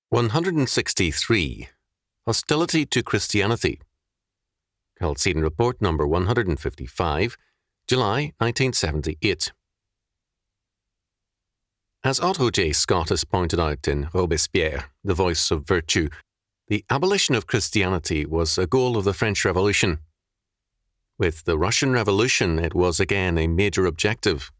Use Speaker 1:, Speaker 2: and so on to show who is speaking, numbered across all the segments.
Speaker 1: 163. Hostility to Christianity. Chalcedon Report number 155, July 1978. As Otto J. Scott has pointed out in Robespierre, The Voice of Virtue, the abolition of Christianity was a goal of the French Revolution. With the Russian Revolution, it was again a major objective.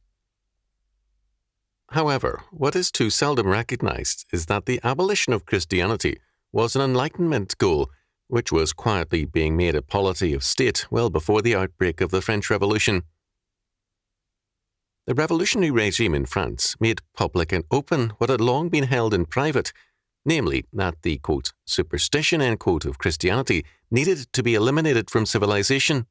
Speaker 1: However, what is too seldom recognized is that the abolition of Christianity was an Enlightenment goal which was quietly being made a polity of state well before the outbreak of the French Revolution. The revolutionary regime in France made public and open what had long been held in private, namely that the, quote, superstition, end quote, of Christianity needed to be eliminated from civilization.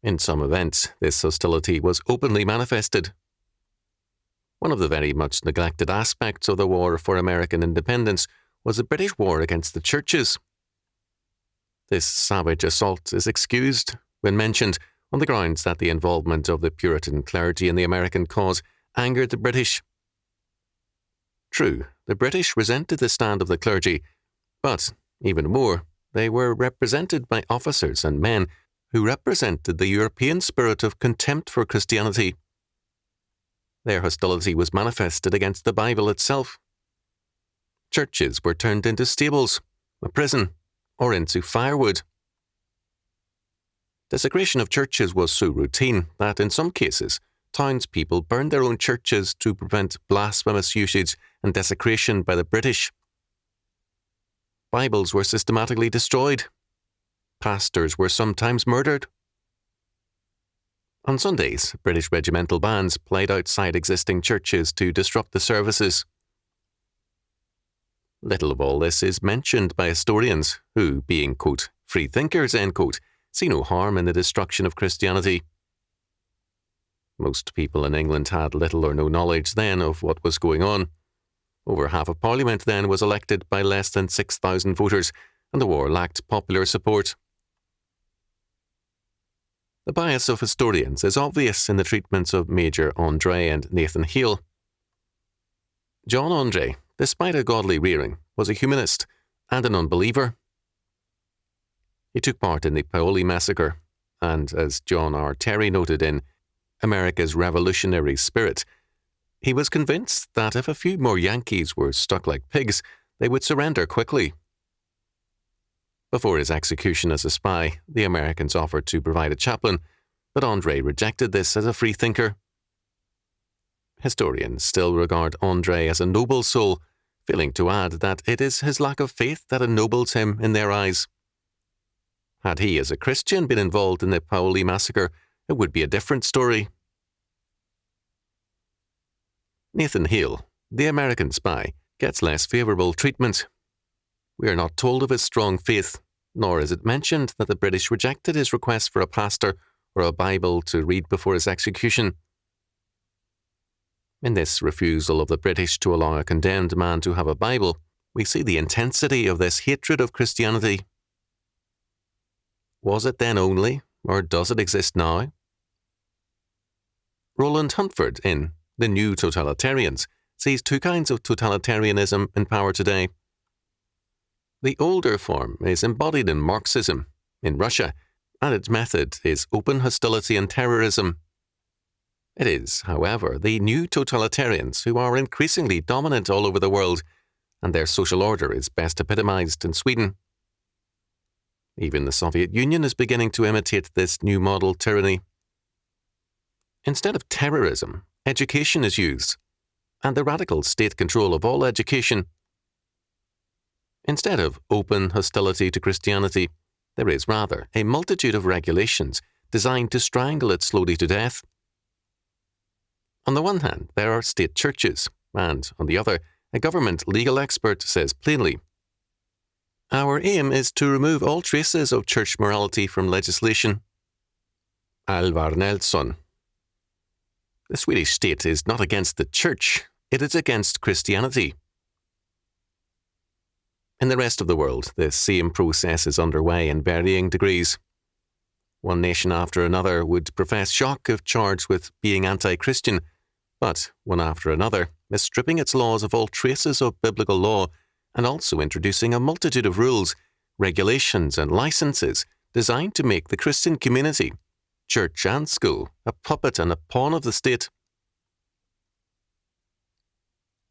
Speaker 1: In some events, this hostility was openly manifested. One of the very much neglected aspects of the war for American independence was the British war against the churches. This savage assault is excused when mentioned on the grounds that the involvement of the Puritan clergy in the American cause angered the British. True, the British resented the stand of the clergy, but, even more, they were represented by officers and men who represented the European spirit of contempt for Christianity. Their hostility was manifested against the Bible itself. Churches were turned into stables, a prison, or into firewood. Desecration of churches was so routine that, in some cases, townspeople burned their own churches to prevent blasphemous usage and desecration by the British. Bibles were systematically destroyed. Pastors were sometimes murdered. On Sundays, British regimental bands played outside existing churches to disrupt the services. Little of all this is mentioned by historians who, being, quote, free thinkers, end quote, see no harm in the destruction of Christianity. Most people in England had little or no knowledge then of what was going on. Over half of Parliament then was elected by less than 6,000 voters, and the war lacked popular support. The bias of historians is obvious in the treatments of Major André and Nathan Hale. John André, despite a godly rearing, was a humanist and an unbeliever. He took part in the Paoli massacre, and as John R. Terry noted in America's Revolutionary Spirit, he was convinced that if a few more Yankees were stuck like pigs, they would surrender quickly. Before his execution as a spy, the Americans offered to provide a chaplain, but André rejected this as a freethinker. Historians still regard André as a noble soul, failing to add that it is his lack of faith that ennobles him in their eyes. Had he, as a Christian, been involved in the Paoli massacre, it would be a different story. Nathan Hale, the American spy, gets less favourable treatment. We are not told of his strong faith, nor is it mentioned that the British rejected his request for a pastor or a Bible to read before his execution. In this refusal of the British to allow a condemned man to have a Bible, we see the intensity of this hatred of Christianity. Was it then only, or does it exist now? Roland Huntford, in The New Totalitarians, sees two kinds of totalitarianism in power today. The older form is embodied in Marxism, in Russia, and its method is open hostility and terrorism. It is, however, the new totalitarians who are increasingly dominant all over the world, and their social order is best epitomized in Sweden. Even the Soviet Union is beginning to imitate this new model tyranny. Instead of terrorism, education is used, and the radical state control of all education. Instead of open hostility to Christianity, there is rather a multitude of regulations designed to strangle it slowly to death. On the one hand, there are state churches, and, on the other, a government legal expert says plainly, "Our aim is to remove all traces of church morality from legislation." Alvar Nelson. The Swedish state is not against the church, it is against Christianity. In the rest of the world, the same process is underway in varying degrees. One nation after another would profess shock if charged with being anti-Christian, but one after another stripping its laws of all traces of biblical law, and also introducing a multitude of rules, regulations, and licenses designed to make the Christian community, church and school, a puppet and a pawn of the state.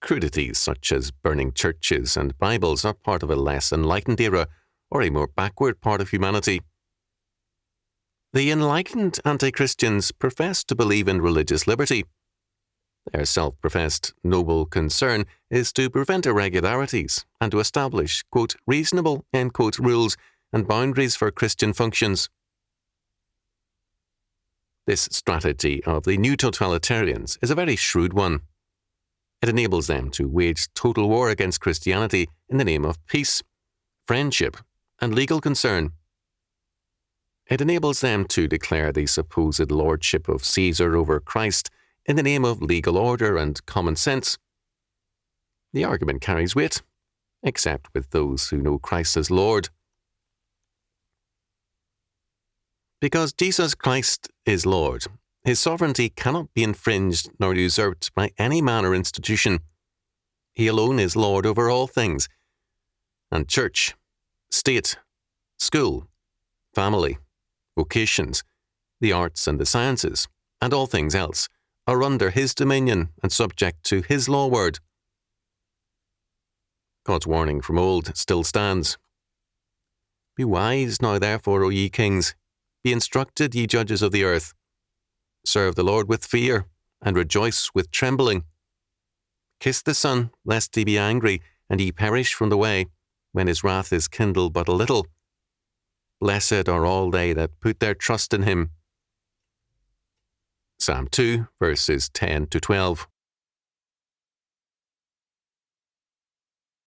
Speaker 1: Crudities such as burning churches and Bibles are part of a less enlightened era or a more backward part of humanity. The enlightened anti-Christians profess to believe in religious liberty. Their self-professed noble concern is to prevent irregularities and to establish, quote, reasonable, end quote, rules and boundaries for Christian functions. This strategy of the new totalitarians is a very shrewd one. It enables them to wage total war against Christianity in the name of peace, friendship, and legal concern. It enables them to declare the supposed lordship of Caesar over Christ in the name of legal order and common sense. The argument carries weight, except with those who know Christ as Lord. Because Jesus Christ is Lord, his sovereignty cannot be infringed nor usurped by any man or institution. He alone is Lord over all things, and church, state, school, family, vocations, the arts and the sciences, and all things else, are under his dominion and subject to his law word. God's warning from old still stands. Be wise now therefore, O ye kings, be instructed, ye judges of the earth. Serve the Lord with fear, and rejoice with trembling. Kiss the Son, lest he be angry, and ye perish from the way, when his wrath is kindled but a little. Blessed are all they that put their trust in him. Psalm 2, verses 10 to 12.